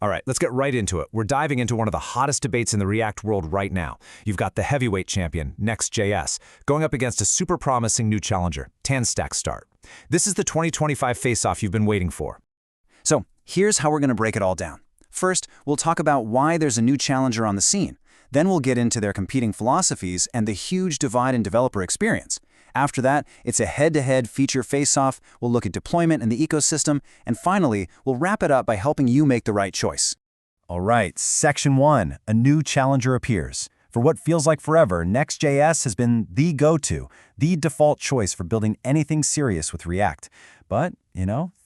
All right, let's get right into it. We're diving into one of the hottest debates in the React world right now. You've got the heavyweight champion, Next.js, going up against a super promising new challenger, TanStack Start. This is the 2025 face-off you've been waiting for. So here's how we're going to break it all down. First, we'll talk about why there's a new challenger on the scene. Then we'll get into their competing philosophies and the huge divide in developer experience. After that, it's a head-to-head feature face-off. We'll look at deployment and the ecosystem. And finally, we'll wrap it up by helping you make the right choice. All right, Section 1, a new challenger appears. For what feels like forever, Next.js has been the go-to, the default choice for building anything serious with React. But,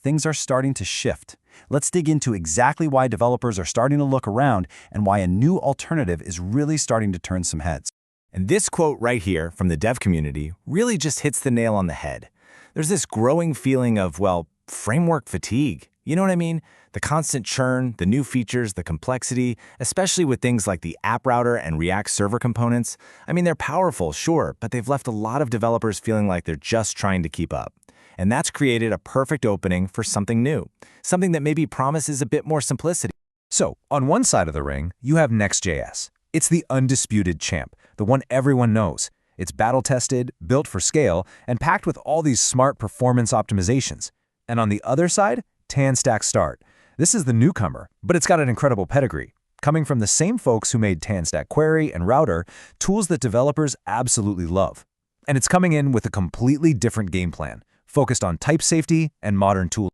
things are starting to shift. Let's dig into exactly why developers are starting to look around and why a new alternative is really starting to turn some heads. And this quote right here from the dev community really just hits the nail on the head. There's this growing feeling of, framework fatigue. You know what I mean? The constant churn, the new features, the complexity, especially with things like the app router and React server components. I mean, they're powerful, sure, but they've left a lot of developers feeling like they're just trying to keep up. And that's created a perfect opening for something new, something that maybe promises a bit more simplicity. So, on one side of the ring, you have Next.js. It's the undisputed champ, the one everyone knows. It's battle-tested, built for scale, and packed with all these smart performance optimizations. And on the other side, TanStack Start. This is the newcomer, but it's got an incredible pedigree. Coming from the same folks who made TanStack Query and Router, tools that developers absolutely love. And it's coming in with a completely different game plan, focused on type safety and modern tools.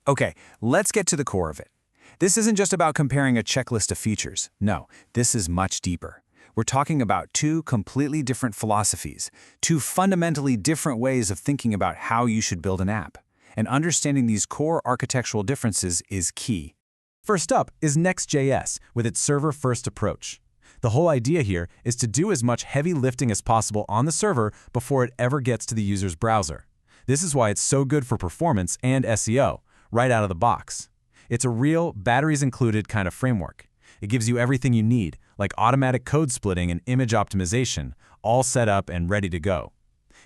Okay, let's get to the core of it. This isn't just about comparing a checklist of features. No, this is much deeper. We're talking about two completely different philosophies, two fundamentally different ways of thinking about how you should build an app. And understanding these core architectural differences is key. First up is Next.js with its server-first approach. The whole idea here is to do as much heavy lifting as possible on the server before it ever gets to the user's browser. This is why it's so good for performance and SEO, right out of the box. It's a real batteries-included kind of framework. It gives you everything you need, like automatic code splitting and image optimization, all set up and ready to go.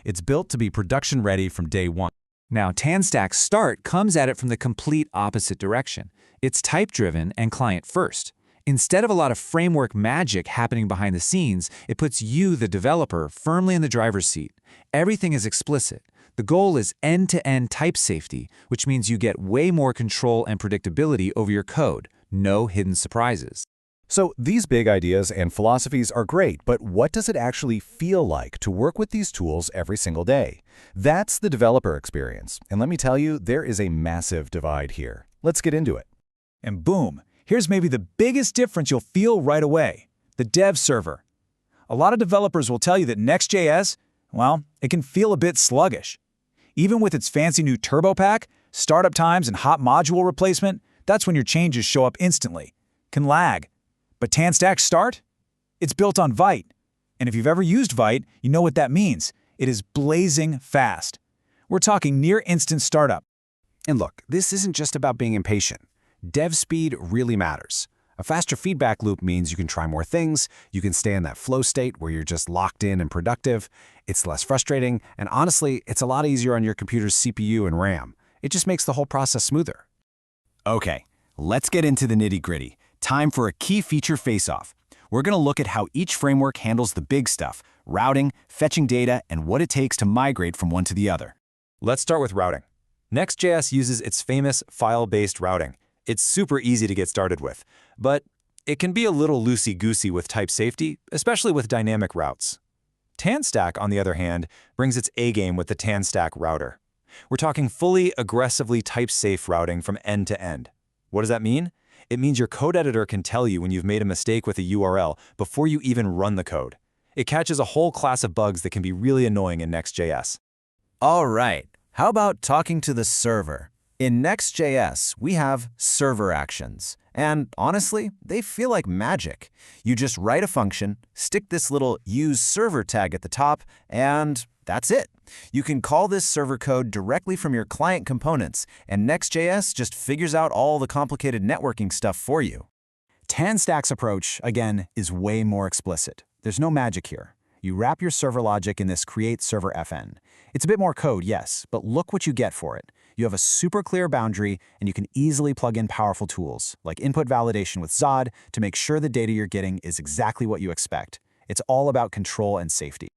It's built to be production-ready from day one. Now, TanStack Start comes at it from the complete opposite direction. It's type-driven and client-first. Instead of a lot of framework magic happening behind the scenes, it puts you, the developer, firmly in the driver's seat. Everything is explicit. The goal is end-to-end type safety, which means you get way more control and predictability over your code. No hidden surprises. So these big ideas and philosophies are great, but what does it actually feel like to work with these tools every single day? That's the developer experience. And let me tell you, there is a massive divide here. Let's get into it. And boom, here's maybe the biggest difference you'll feel right away: the dev server. A lot of developers will tell you that Next.js, it can feel a bit sluggish. Even with its fancy new turbo pack, startup times, and hot module replacement, that's when your changes show up instantly. Can lag. But TanStack Start? It's built on Vite. And if you've ever used Vite, you know what that means. It is blazing fast. We're talking near-instant startup. And look, this isn't just about being impatient. Dev speed really matters. A faster feedback loop means you can try more things, you can stay in that flow state where you're just locked in and productive, it's less frustrating, and honestly, it's a lot easier on your computer's CPU and RAM. It just makes the whole process smoother. Okay, let's get into the nitty-gritty. Time for a key feature face-off. We're going to look at how each framework handles the big stuff: routing, fetching data, and what it takes to migrate from one to the other. Let's start with routing. Next.js uses its famous file-based routing. It's super easy to get started with, but it can be a little loosey-goosey with type safety, especially with dynamic routes. TanStack, on the other hand, brings its A-game with the TanStack router. We're talking fully aggressively type-safe routing from end to end. What does that mean? It means your code editor can tell you when you've made a mistake with a URL before you even run the code. It catches a whole class of bugs that can be really annoying in Next.js. All right, how about talking to the server? In Next.js, we have server actions. And honestly, they feel like magic. You just write a function, stick this little use server tag at the top, and that's it. You can call this server code directly from your client components, and Next.js just figures out all the complicated networking stuff for you. TanStack's approach, again, is way more explicit. There's no magic here. You wrap your server logic in this create server FN. It's a bit more code, yes, but look what you get for it. You have a super clear boundary, and you can easily plug in powerful tools, like input validation with Zod, to make sure the data you're getting is exactly what you expect. It's all about control and safety.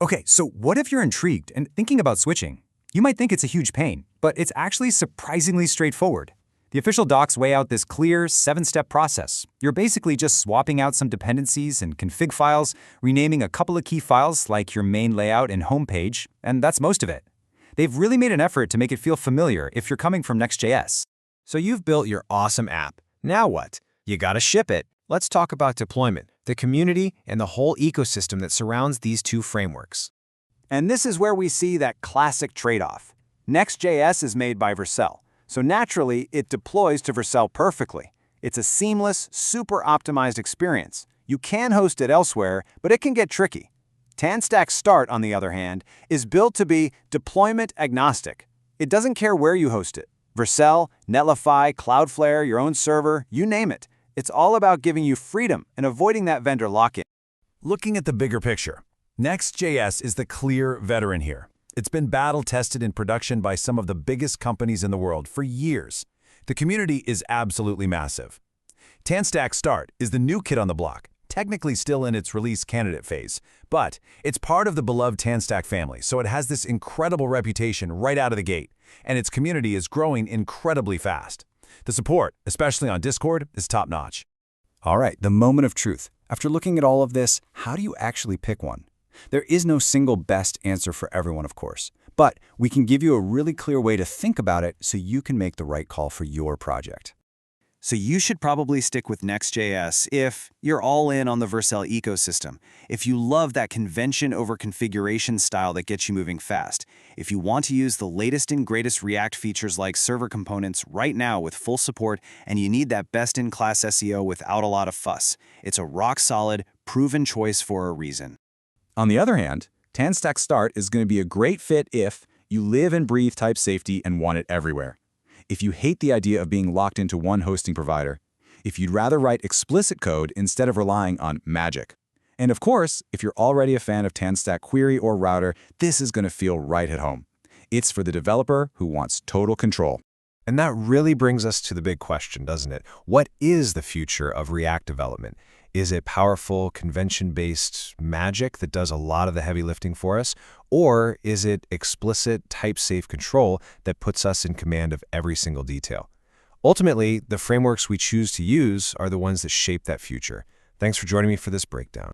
Okay, so what if you're intrigued and thinking about switching? You might think it's a huge pain, but it's actually surprisingly straightforward. The official docs lay out this clear 7-step process. You're basically just swapping out some dependencies and config files, renaming a couple of key files like your main layout and homepage, and that's most of it. They've really made an effort to make it feel familiar if you're coming from Next.js. So you've built your awesome app. Now what? You gotta ship it. Let's talk about deployment, the community, and the whole ecosystem that surrounds these two frameworks. And this is where we see that classic trade-off. Next.js is made by Vercel, so naturally it deploys to Vercel perfectly. It's a seamless, super optimized experience. You can host it elsewhere, but it can get tricky. TanStack Start, on the other hand, is built to be deployment agnostic. It doesn't care where you host it. Vercel, Netlify, Cloudflare, your own server, you name it. It's all about giving you freedom and avoiding that vendor lock-in. Looking at the bigger picture, Next.js is the clear veteran here. It's been battle-tested in production by some of the biggest companies in the world for years. The community is absolutely massive. TanStack Start is the new kid on the block, technically still in its release candidate phase, but it's part of the beloved TanStack family, so it has this incredible reputation right out of the gate, and its community is growing incredibly fast. The support, especially on Discord, is top-notch. All right, the moment of truth. After looking at all of this, how do you actually pick one? There is no single best answer for everyone, of course, but we can give you a really clear way to think about it so you can make the right call for your project. So you should probably stick with Next.js if you're all in on the Vercel ecosystem, if you love that convention over configuration style that gets you moving fast, if you want to use the latest and greatest React features like server components right now with full support, and you need that best-in-class SEO without a lot of fuss. It's a rock-solid, proven choice for a reason. On the other hand, TanStack Start is going to be a great fit if you live and breathe type safety and want it everywhere. If you hate the idea of being locked into one hosting provider, if you'd rather write explicit code instead of relying on magic. And of course, if you're already a fan of TanStack Query or Router, this is going to feel right at home. It's for the developer who wants total control. And that really brings us to the big question, doesn't it? What is the future of React development? Is it powerful, convention-based magic that does a lot of the heavy lifting for us? Or is it explicit, type-safe control that puts us in command of every single detail? Ultimately, the frameworks we choose to use are the ones that shape that future. Thanks for joining me for this breakdown.